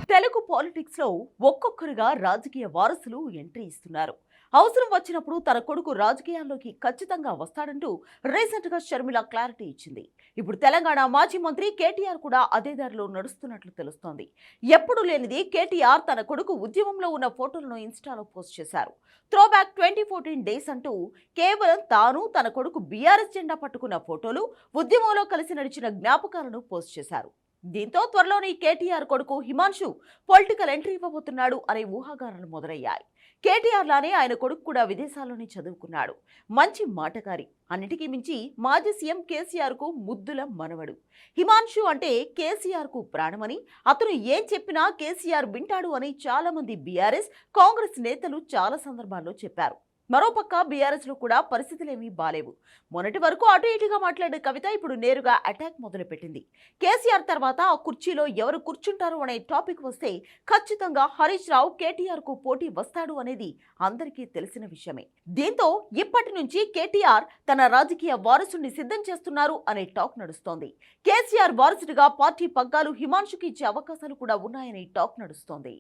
Telugu politics లో ఒక్కొక్కరుగా రాజకీయ వారసులు ఎంట్రీ ఇస్తున్నారు. అవసరం వచ్చినప్పుడు తన కొడుకు రాజకీయాల్లోకి ఖచ్చితంగా వస్తాడంటూ రీసెంట్ గా షర్మిల క్లారిటీ ఇచ్చింది. ఇప్పుడు తెలంగాణ మాజీ మంత్రి కేటీఆర్ కూడా అదే దారిలో నడుస్తున్నట్లు తెలుస్తోంది. ఎప్పుడు లేనిది కేటీఆర్ తన కొడుకు ఉద్యమంలో ఉన్న ఫోటోలను ఇన్స్టాలో పోస్ట్ చేశారు. త్రోబ్యాక్ 2014 డేస్ అంటూ కేవలం తాను తన కొడుకు బీఆర్ఎస్ జెండా పట్టుకున్న ఫోటోలు, ఉద్యమంలో కలిసి నడిచిన జ్ఞాపకాలను పోస్ట్ చేశారు. దీంతో త్వరలోనే కేటీఆర్ కొడుకు హిమాన్షు పొలిటికల్ ఎంట్రీ ఇవ్వబోతున్నాడు అనే ఊహాగానాలు మొదలయ్యాయి. కేటీఆర్ లానే ఆయన కొడుకు కూడా విదేశాల్లోనే చదువుకున్నాడు. మంచి మాటకారి, అన్నిటికీ మించి మాజీ సీఎం కేసీఆర్ కు ముద్దుల మనవడు. హిమాన్షు అంటే కేసీఆర్ కు ప్రాణమని, అతను ఏం చెప్పినా కేసీఆర్ వింటాడు అని చాలా మంది బీఆర్ఎస్, కాంగ్రెస్ నేతలు చాలా సందర్భాల్లో చెప్పారు. మరోపక్క బీఆర్ఎస్ లో కూడా పరిస్థితులేమీ బాలేవు. మొన్నటి వరకు అటు ఇటుగా మాట్లాడే కవిత ఇప్పుడు నేరుగా అటాక్ మొదలుపెట్టింది. కేసీఆర్ తర్వాత ఆ కుర్చీలో ఎవరు కూర్చుంటారు అనే టాపిక్ వస్తే ఖచ్చితంగా హరీష్ రావు కేటీఆర్ కు పోటీ వస్తాడు అనేది అందరికీ తెలిసిన విషయమే. దీంతో ఇప్పటి నుంచి కేటీఆర్ తన రాజకీయ వారసుని సిద్ధం చేస్తున్నారు అనే టాక్ నడుస్తోంది. కేసీఆర్ వారసుడిగా పార్టీ పగ్గాలు హిమాన్షుకి ఇచ్చే అవకాశాలు కూడా ఉన్నాయనే టాక్ నడుస్తోంది.